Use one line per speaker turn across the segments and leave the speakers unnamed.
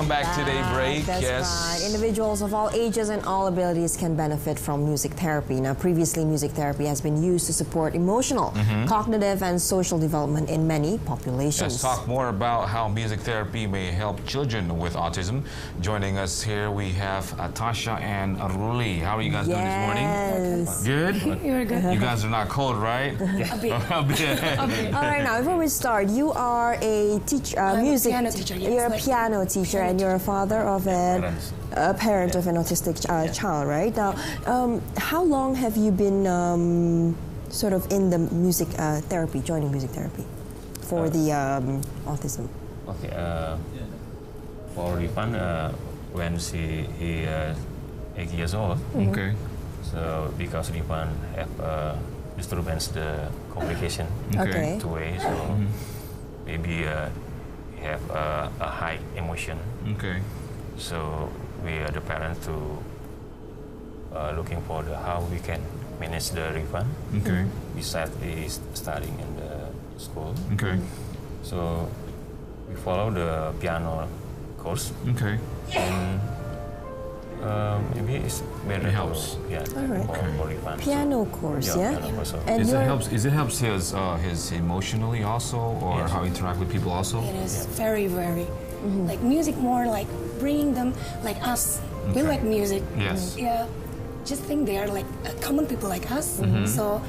Welcome back to DayBreak.
That's
yes.
right. Individuals of all ages and all abilities can benefit from music therapy. Now, previously, music therapy has been used to support emotional, cognitive, and social development in many populations.
Let's talk more about how music therapy may help children with autism. Joining us here, we have Tasha and Aruli. How are you guys doing this morning? Good?
You're good.
You guys are not cold, right?
A bit.
A bit.
All right, now, before we start, you are a teacher, music
piano teacher, yes.
You're a piano teacher, and you're a father of a parent of an autistic child, right? Now, how long have you been sort of in the music therapy, joining music therapy for the autism?
Okay, for Rifan, when he 8 years old.
Okay.
So because Rifan have disturbance the communication
Okay.
two ways, so maybe he have a high emotion.
Okay.
So we are the parents to looking for how we can manage the Rifan.
Okay.
Besides is studying in the school.
Okay.
So we follow the piano course.
Okay.
And maybe it's better.
It helps.
All right.
For Rifan.
Piano course, yeah?
Piano course.
And
Is
you're-
it helps his emotionally also, or
Yes.
how he interact with people also?
It is very, very like music more like bringing them like us. We
Okay.
like music.
Yes.
Yeah. Just think they are like common people like us. So,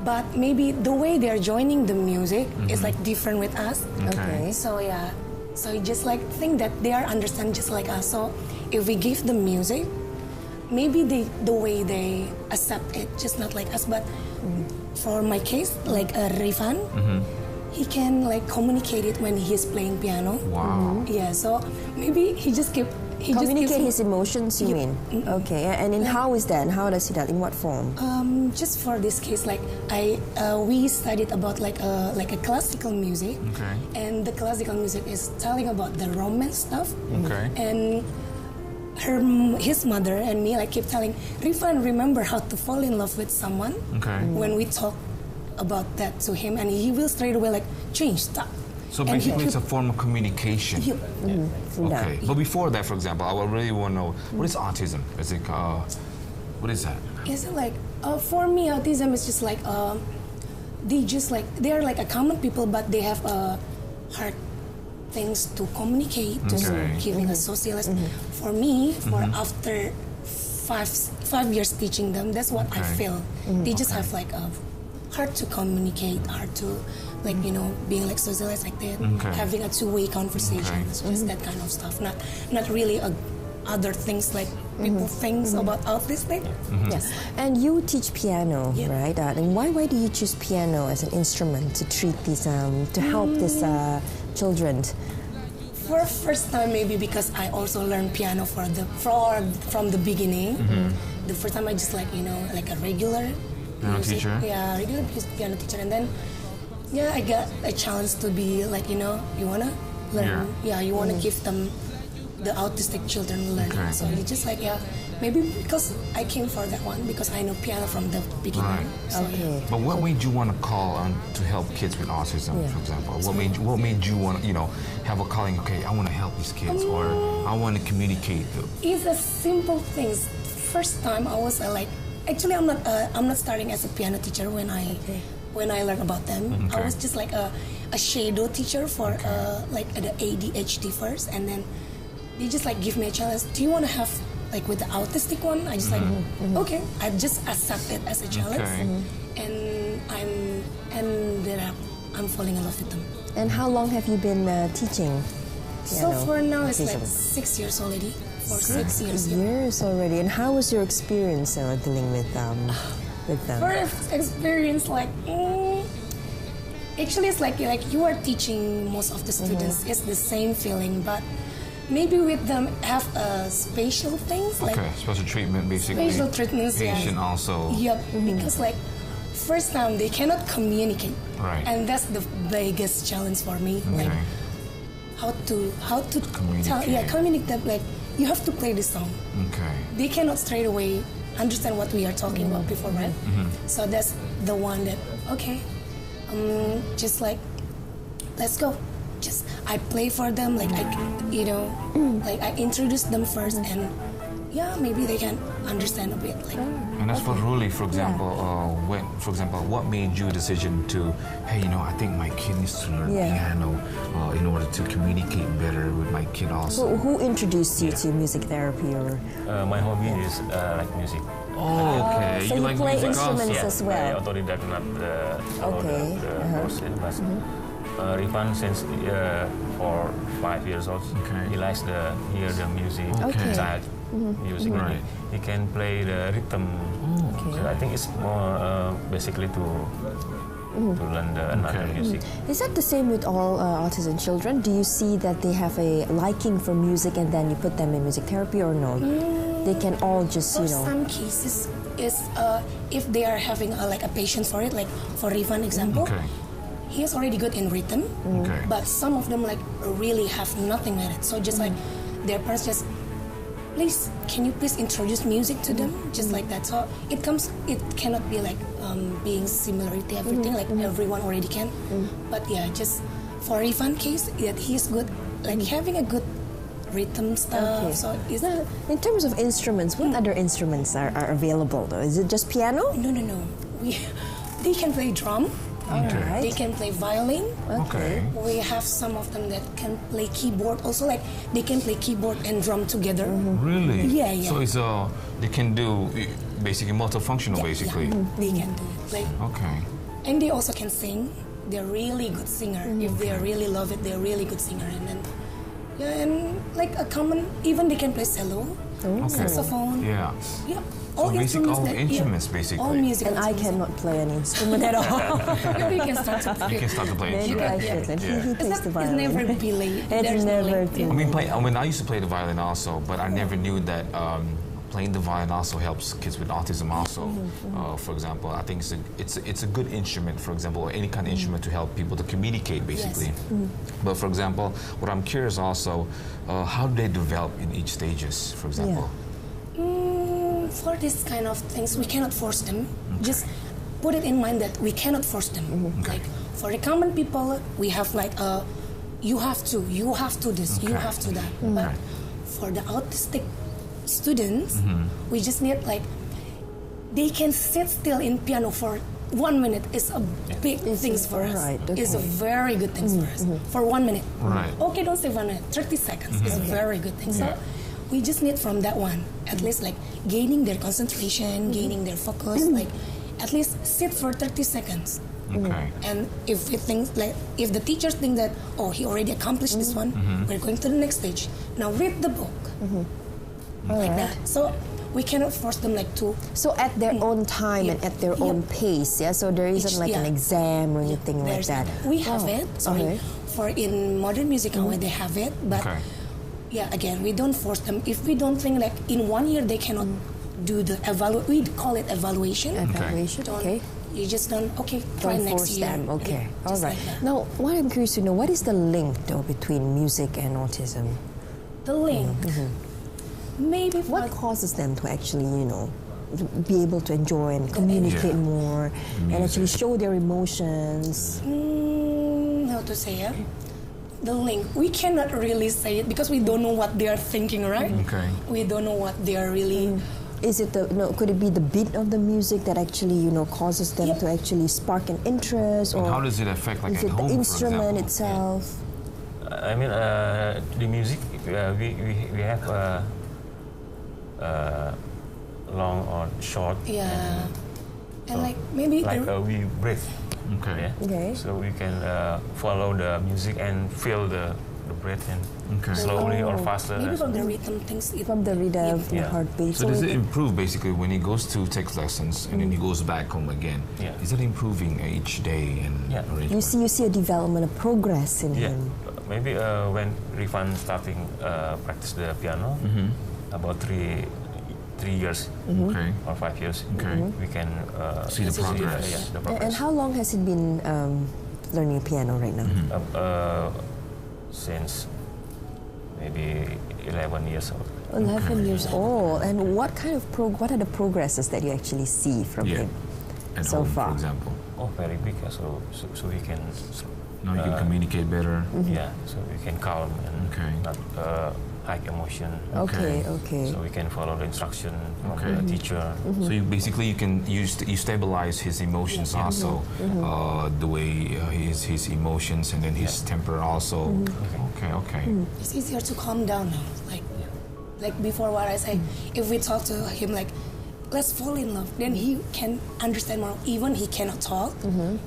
but maybe the way they are joining the music is like different with us.
Okay.
So yeah. So you just like think that they are understand just like us. So if we give them music, maybe the way they accept it just not like us. But for my case, like Rifan, he can like communicate it when he's playing piano.
Wow.
Yeah. So maybe he just
Communicate
gives
his emotions, you mean? Okay, and in how is that? And how does he that? In what form?
just for this case, like we studied about like a classical music,
Okay.
and the classical music is telling about the romance stuff.
Okay.
And his mother and me like keep telling Rifan, remember how to fall in love with someone.
Okay.
When we talk about that to him, and he will straight away like change, stop.
So
And he
basically, it's a
keep-
form of communication. Okay.
Yeah.
But before that, for example, I would really want to know, what is autism? Is it, what is that?
Is it like for me, autism is just like they are like a common people, but they have hard things to communicate, to
Okay.
giving a socialist. For me, for after five years teaching them, that's what I
Okay.
feel. They just have like hard to communicate, hard to like being like socialized like that,
Okay.
having a two-way conversation.
Okay.
It's just that kind of stuff, not really other things like people think about autistic.
Yes. And you teach piano,
Yeah.
right? And why do you choose piano as an instrument to treat these, to help these children?
For first time, maybe because I also learned piano from the beginning. The first time I just like like a regular
Piano teacher?
Yeah, regular piano teacher, and then I got a chance to be like you wanna learn. Yeah, you wanna give them the autistic children learning.
Okay.
So you just like maybe because I came for that one because I know piano from the beginning.
Right.
So,
Okay.
But what made you want to call on to help kids with autism,
Yeah.
for example? What made you want to, have a calling? Okay, I want to help these kids, or I want to communicate.
It's a simple things. First time I was like, actually I'm not starting as a piano teacher when I learned about them.
Okay.
I was just like a shadow teacher for like the ADHD first, and then they just like give me a challenge. Do you want to have like with the autistic one? I just like okay. I just accept it as a challenge,
Okay.
and then I'm falling in love with them.
And how long have you been teaching
So
piano
for now it's like
autism?
6 years already. For 6 years. Yeah.
Years already. And how was your experience dealing with them?
First experience, like actually it's like you are teaching most of the students. It's the same feeling, but maybe with them have spatial things like
Okay, special treatment, basically.
spatial treatments.
Patient also.
Yep, because like first time they cannot communicate,
Right.
and that's the biggest challenge for me. Like
Okay.
how to
Communicate.
communicate. Like you have to play the song.
Okay.
They cannot straight away understand what we are talking about before, right? So that's the one that okay, just like let's go, just I play for them, like like I introduce them first, and yeah, maybe they can understand a bit. Like.
And as for Ruli, for example, what made you decision to, hey, I think my kid needs to learn piano in order to communicate better with my kid also?
Who introduced you to music therapy? Or
My hobby is like music.
Oh, okay.
So you
like
play
music
instruments
also?
as well?
I autodidact, not the person, but Rifan since for 5 years old, he likes to hear the music, child music.
Right.
He can play the rhythm. So I think it's more basically to learn the another music.
Is that the same with all autism children? Do you see that they have a liking for music and then you put them in music therapy, or no? They can all just,
For some cases, is if they are having like a patience for it, like for Rifan example, he is already good in rhythm, but some of them like really have nothing with it. So just like their parents just, please, can you please introduce music to them, just like that. So it cannot be like being similarity everything, like everyone already can. But yeah, just for Rifan case, that he's good, like having a good rhythm stuff. So
in terms of instruments, what other instruments are available though? Is it just piano?
No. They can play drum.
Right.
They can play violin.
Okay.
We have some of them that can play keyboard. Also, like they can play keyboard and drum together.
Really?
Yeah.
So it's they can do basically multifunctional, basically.
Yeah. They can do it. Like, and they also can sing. They're really good singer. If they really love it, they're really good singer. And then and like a common, even they can play cello, saxophone.
Yeah.
All
so
instruments.
Instruments, basically.
All music.
And I cannot play an instrument at all.
Maybe you can start to play.
You can start to play
Maybe I
instrument.
should. He plays the violin.
It's never be late.
It's never too late.
I mean, I used to play the violin also, but I never knew that playing the violin also helps kids with autism also. For example, I think it's a good instrument, for example, or any kind of instrument to help people to communicate, basically. But for example, what I'm curious also, how do they develop in each stages, for example?
For this kind of things, we cannot force them. Just put it in mind that we cannot force them. Like for the common people, we have like you have to this, you have to that. But for the autistic students, we just need like they can sit still in piano for 1 minute. Is a big thing for us.
Right,
It's a very good thing for us. For 1 minute.
Right.
Okay, don't say 1 minute. 30 seconds is a very good thing. So we just need from that one, at least like gaining their concentration, gaining their focus, like at least sit for 30 seconds. And if we think like, if the teachers think that, oh, he already accomplished this one, we're going to the next stage. Now read the book. Like that. So we cannot force them like to.
So at their own time and at their own pace, so there isn't like an exam or anything like that.
We have it. For in modern music, they have it, but again, we don't force them. If we don't think like in 1 year they cannot do the we call it evaluation. You just don't. Try
Don't
next
force
year.
them. Okay,
Yeah,
all right.
like
Now, what I'm curious to know, what is the link though between music and autism?
the link. Maybe
What causes them to actually, be able to enjoy and communicate more and actually show their emotions?
How to say it? The link. We cannot really say it because we don't know what they are thinking, right? We don't know what they are really.
Is it could it be the beat of the music that actually, causes them to actually spark an interest, or
And how does it affect, like,
is
at
it
home,
the
for
instrument
example?
itself?
I mean, the music, we have long or short.
And like maybe
we breathe.
Okay.
So we can follow the music and feel the breath and slowly or faster.
maybe from the rhythm things.
From the rhythm, the heartbeat.
So does it improve basically when he goes to text lessons and then he goes back home again? Is it improving each day and
you see a development, a progress in him?
Maybe when Rifan starting practice the piano, about 3 years or 5 years, we can
see the progress.
The progress.
And how long has he been learning piano right now?
Since maybe 11 years old.
11 years old. And what kind of what are the progresses that you actually see from him
At
so
home,
far?
for example?
Oh, very big. So he can
Now you can communicate better.
Yeah, so we can calm and not high emotion.
Okay.
So we can follow the instruction from the teacher.
So you basically you stabilize his emotions also, the way his emotions and then his temper also. Okay.
It's easier to calm down now. Like before, what I say, if we talk to him like, let's fall in love, then he can understand more. Even he cannot talk,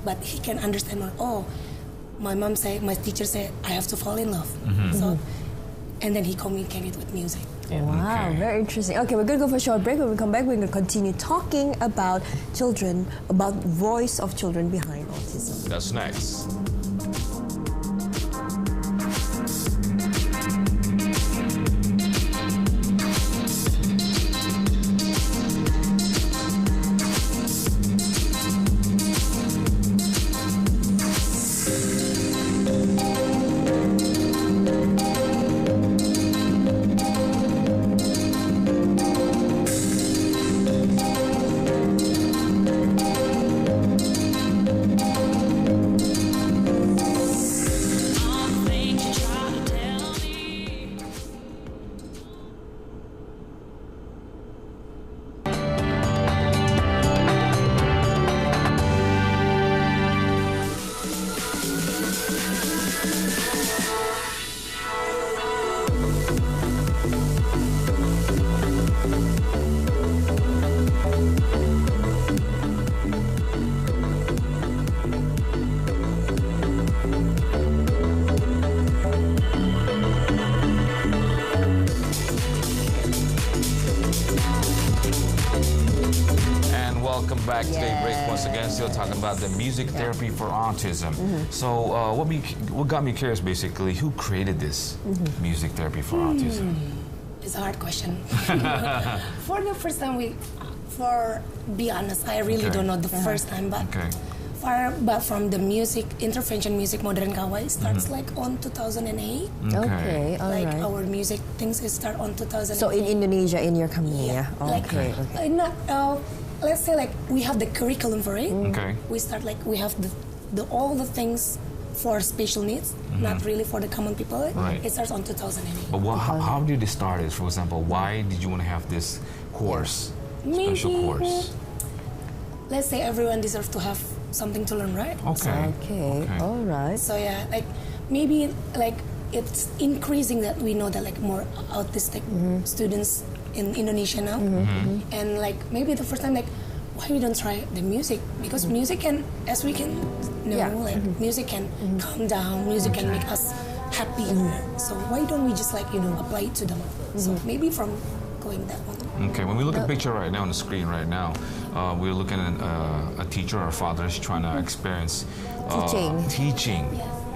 but he can understand more. Oh, my teacher said I have to fall in love. So, and then he communicated with music.
Wow, very interesting. Okay, we're going to go for a short break. When we come back, we're going to continue talking about children, about voice of children behind autism.
That's next. Welcome back to DayBreak once again. Still talking about the music therapy for autism. So what got me curious basically, who created this music therapy for autism?
It's a hard question. For the first time, be honest, I really don't know the first time, but but from the music intervention music modern kawa, it starts like on 2008.
Okay, all
like
right.
our music things start on 2008.
So in Indonesia, in your company, yeah.
Okay. Let's say like we have the curriculum for it.
Okay.
We start like we have all the things for special needs, not really for the common people.
Right.
It starts on 2008.
But how did it start? For example, why did you want to have this course, special course?
Let's say everyone deserves to have something to learn, right?
Okay. All right.
So yeah, like maybe like it's increasing that we know that like more autistic students in Indonesia now, and like maybe the first time like why we don't try the music, because music can, as we can know, like music can calm down, music can make us happy. So why don't we just like apply it to them? So maybe from going that one.
Okay, when we look at the picture right now on the screen right now, we're looking at a teacher or a father is trying to experience teaching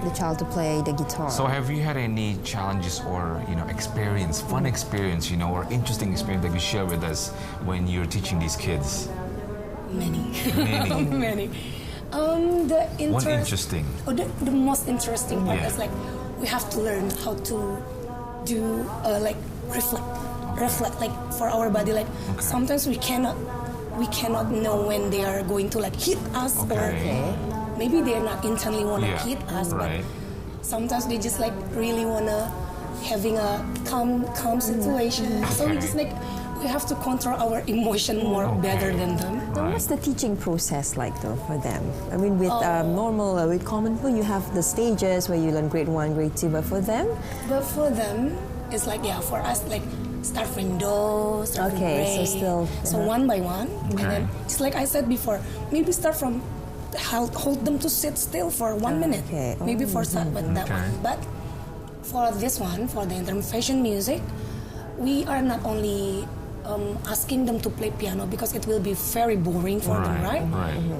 the child to play the guitar.
So have you had any challenges or experience, fun experience, or interesting experience that you share with us when you're teaching these kids?
Many.
Many. One interesting.
The most interesting part is like we have to learn how to do like reflect like for our body. Like sometimes we cannot know when they are going to like hit us or maybe they're not intently want to hit us, but sometimes they just like really wanna having a calm situation. So we just like we have to control our emotion more better than them.
Now, what's the teaching process like though for them? I mean, with with common people, you have the stages where you learn grade 1, grade 2, but for them?
But for them, it's like for us like start from do, start from re. So one by one, and then just like I said before, maybe start from hold them to sit still for 1 minute. Maybe for start with that one. But for this one, for the intervention music, we are not only asking them to play piano because it will be very boring for them, right?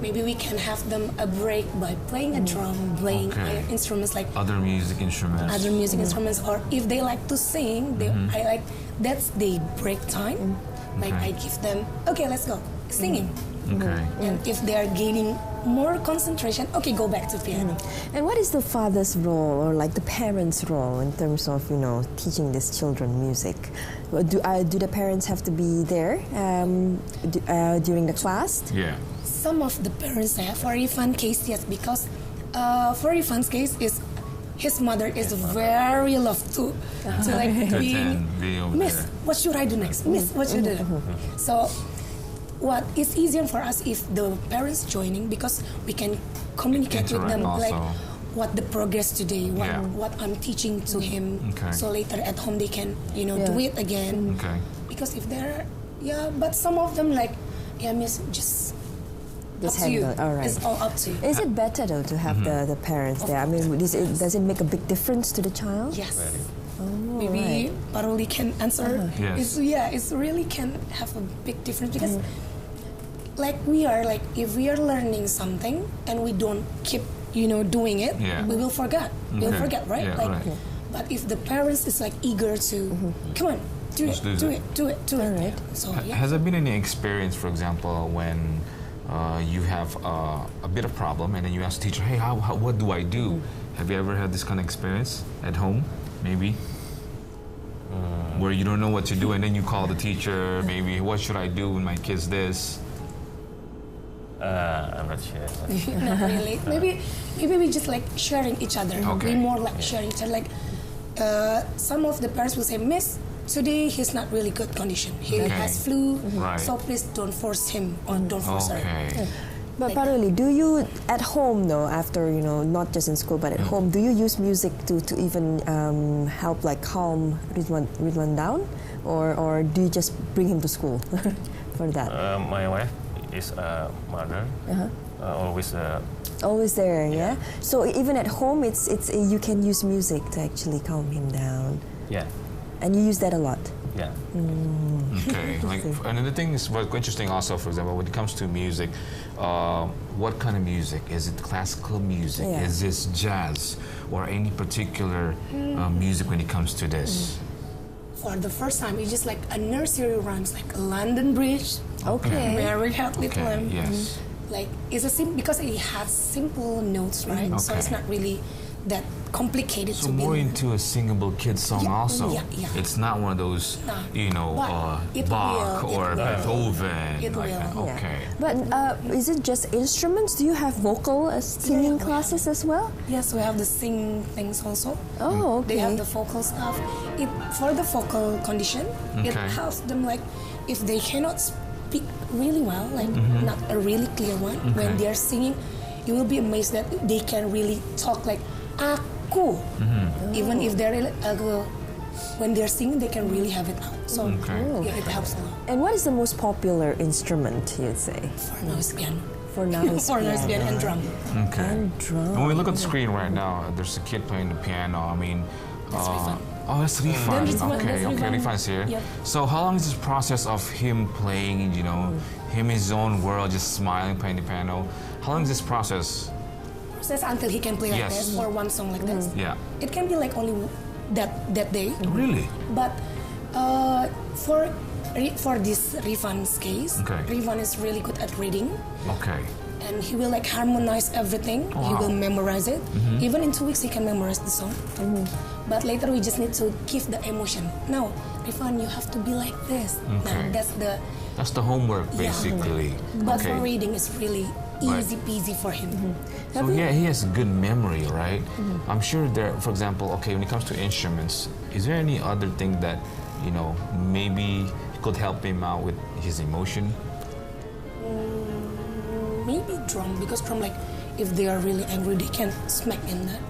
Maybe we can have them a break by playing a drum, playing other instruments like
other music instruments.
Or if they like to sing, that's the break time. Like I give them, let's go singing. And if they are gaining more concentration, go back to piano.
And what is the father's role or like the parents' role in terms of teaching these children music? Do the parents have to be there during the class?
Yeah.
Some of the parents have, or even case, yes, because For Rifan's case, is his mother is very love to like being Miss, what should I do next? Miss, what should I do? So what is easier for us if the parents joining, because we can communicate with them
also.
like what the progress today, what I'm teaching to him. So later at home they can do it again. Because if they're but some of them like Miss, just up to you.
All right.
It's all up to you.
Is it better though to have the parents there? I mean, does it make a big difference to the child?
Yes.
Oh,
Maybe Paroli can answer.
Yes.
It's really can have a big difference because like if we are learning something and we don't keep doing it, we will forget. We'll forget, right? But if the parents is like eager to come on, do it.
Right.
So
Has there been any experience, for example, when you have a bit of problem and then you ask the teacher, hey, what do I do? Have you ever had this kind of experience at home, maybe? Where you don't know what to do and then you call the teacher, maybe, what should I do when my kid's this?
I'm not sure.
Not really. Maybe we just like sharing each other. We more like sharing each other. Like some of the parents will say, Miss, today he's not really good condition. He has flu, so please don't force him or don't force her.
But Paroli, do you at home though, after not just in school but at home, do you use music to even help like calm Ridwan down, or do you just bring him to school for that?
My wife is a mother,
always there. Yeah. So even at home, it's you can use music to actually calm him down.
Yeah.
And you use that a lot.
Yeah.
Okay. And the thing is what's interesting also, for example, when it comes to music, what kind of music? Is it classical music? Is this jazz? Or any particular music when it comes to this?
For the first time, it's just like a nursery rhymes, like a London Bridge. Mary Had Little Lamb.
Yes.
Like it's because it has simple notes, right? So it's not really that complicated
so
to be.
more into a singable kid song also. It's not one of those, Bach or Beethoven. Like that. Okay.
But is it just instruments? Do you have vocal singing classes as well?
Yes, we have the sing things also.
Oh, okay.
They have the vocal stuff. For the vocal condition, it helps them like if they cannot speak really well, like not a really clear one, when they are singing, you will be amazed that they can really talk like aku. Even if they're when they're singing, they can really have it out. So it helps a lot.
And what is the most popular instrument, you'd say?
For now, it's piano.
For now, it's
For now, it's piano and drum.
And drum.
When we look at the screen right now, there's a kid playing the piano. I mean,
that's Rifan.
Oh, that's Rifan. Okay,
Rifan.
Rifan's here.
Yep.
So how long is this process of him playing, him in his own world, just smiling, playing the piano? How long is this process?
Until he can play like this, or one song like this.
Yeah.
It can be like only that day.
Really?
But for this Rifan's case, Rifan is really good at reading.
Okay.
And he will like harmonize everything. He will memorize it. Even in 2 weeks, he can memorize the song. But later, we just need to give the emotion. No, Rifan, you have to be like this. Now,
that's the homework, basically.
But for reading, it's really easy peasy for him.
So he has good memory, right? I'm sure there, for example, when it comes to instruments, is there any other thing that, maybe could help him out with his emotion?
Maybe drum, because drum, like, if they are really angry, they can smack in that.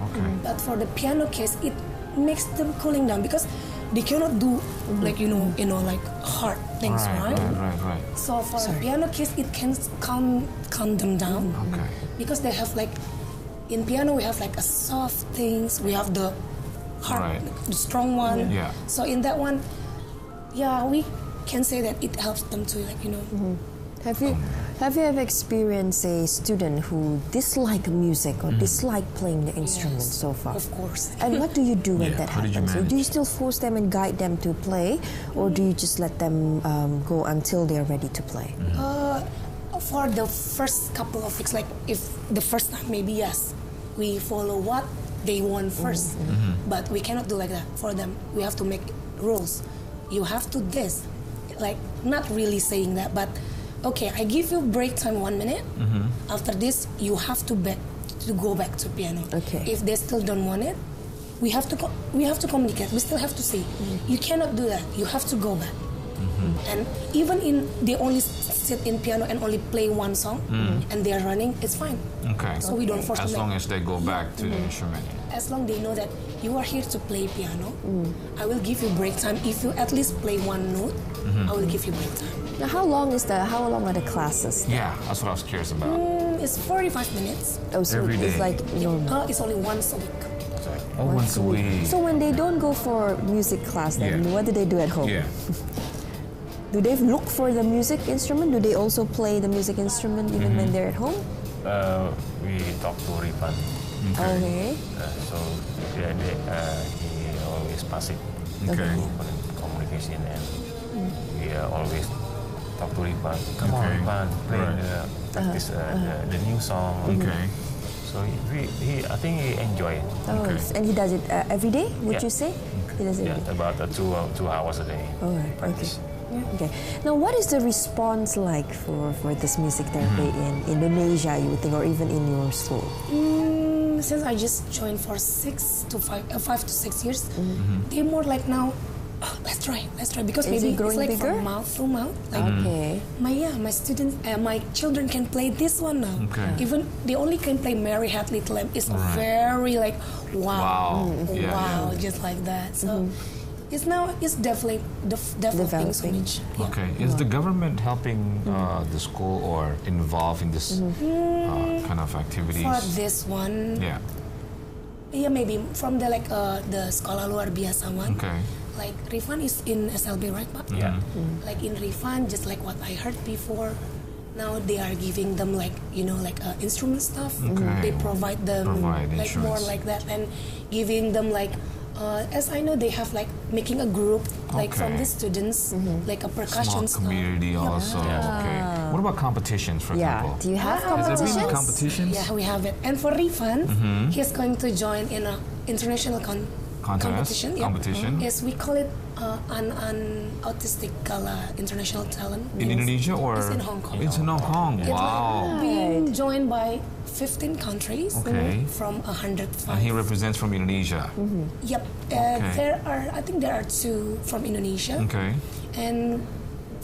But for the piano case, it makes them cooling down because they cannot do like like hard things,
Right.
So for the piano case, it can calm them down. Because they have like in piano we have like a soft things, we have the hard, the strong one. So in that one, we can say that it helps them to like
Have you ever experienced a student who disliked music or disliked playing the instrument so far?
Of course.
And what do you do when that
How did you
happens? So
manage?
do you still force them and guide them to play, or do you just let them go until they're ready to play?
For the first couple of weeks, like if the first time, maybe yes, we follow what they want first. But we cannot do like that for them. We have to make rules. You have to this. Like, not really saying that, but okay, I give you break time 1 minute. After this, you have to to go back to piano.
Okay.
If they still don't want it, we have to communicate. We still have to say, you cannot do that. You have to go back. And even they only sit in piano and only play one song, and they are running, it's fine.
Okay.
So we don't force them.
As long as they go back to the instrument.
As long they know that you are here to play piano, I will give you break time. If you at least play one note, I will give you break time.
Now, how long are the classes?
Yeah, that's what I was curious about.
It's 45 minutes.
Oh, so
Every
it's
day.
like normal.
It's only once a week.
Oh, once a week.
So when they don't go for music class, then
Yeah.
what do they do at home?
Yeah.
Do they look for the music instrument? Do they also play the music instrument even when they're at home?
We talk to Rifan.
Okay.
So yeah, he always passive
Okay.
communication, and we always talk to Rifan. Come on,
Okay.
Rifan, play
Right.
practice the new song.
Okay.
So I think he enjoy it.
Oh,
Okay.
and he does it every day, would
Yeah.
you say? He does it
Yeah,
every day.
about 2 hours a day.
All right,
practice.
Okay. Now, what is the response like for this music therapy in Indonesia, you would think, or even in your school?
Since I just joined for 5 to 6 years, they're more like now, let's try, because
Is
maybe
it growing
it's like
bigger?
from mouth to mouth. Like
Okay.
my students, my children can play this one now.
Okay.
Even they only can play Mary Had Little Lamb. It's very like wow,
Wow. Yeah,
wow, just like that. So it's definitely developing so
Developing.
much.
Okay. Is the government helping the school or involved in this kind of activities?
For this one,
Yeah.
yeah, maybe from the the Sekolah Luar Biasa one.
Okay.
Like Rifan is in SLB, right, Pak?
Yeah.
Like in Rifan, just like what I heard before, now they are giving them instrument stuff.
Okay.
They provide them
Provide
like more
instruments.
like that, and giving them as I know they have making a group from
Okay.
the students like a percussion
Small community
stuff.
also. Okay. What about competitions, for
Yeah.
example?
Do you have
Has there been
competitions?
competitions?
Yeah, we have it. And for Rifan, he's going to join in a international competition. Yeah.
Competition?
Yes, we call it an Autistic Gala International Talent.
In
Means
Indonesia or?
it's in Hong Kong.
It's in Hong Kong.
It's
Wow.
being joined by 15 countries
Okay.
from 105.
And he represents from Indonesia.
Yep.
Okay.
I think there are 2 from Indonesia.
Okay.
And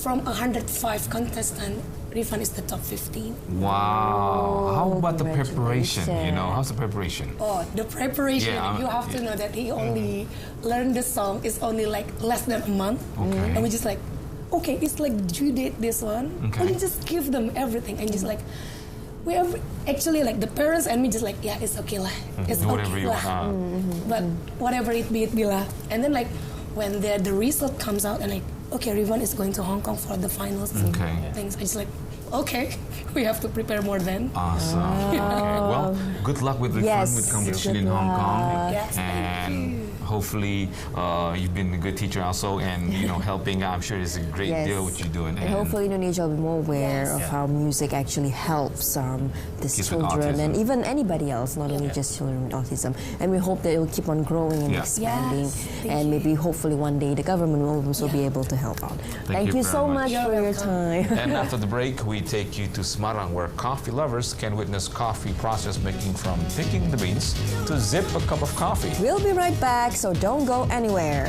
from 105 contestants, Rifan is the top 15.
Wow. How about the preparation?
congratulations.
How's the preparation?
Oh, the preparation,
Yeah,
you have to know that he only learned the song is only less than a month.
Okay.
And we just okay, it's due date this one.
Okay.
And we just give them everything and just we have actually the parents and me just yeah, it's okay lah. It's
Do whatever
okay
you
lah.
want.
But whatever it be lah. And then when the result comes out and okay, Rifan is going to Hong Kong for the finals.
Okay.
Things I just okay, we have to prepare more then.
Awesome. Okay. Well, good luck with the
Yes,
with competition
good
in Hong Kong.
luck.
Yes, thank
And hopefully you've been a good teacher also, and helping out. I'm sure it's a great
Yes.
deal what you're doing.
And hopefully Indonesia will be more aware
Yes.
of how music actually helps these
Kids with
children and
autism.
even anybody else, not only just children with autism. And we hope that it will keep on growing and
Yeah.
expanding.
Yes, thank
And maybe hopefully one day the government will also be able to help out.
Thank
you
you
so much
very
much.
for
You're
your time.
And after the break, we take you to Semarang, where coffee lovers can witness coffee process making from picking the beans to zip a cup of coffee.
We'll be right back, so don't go anywhere.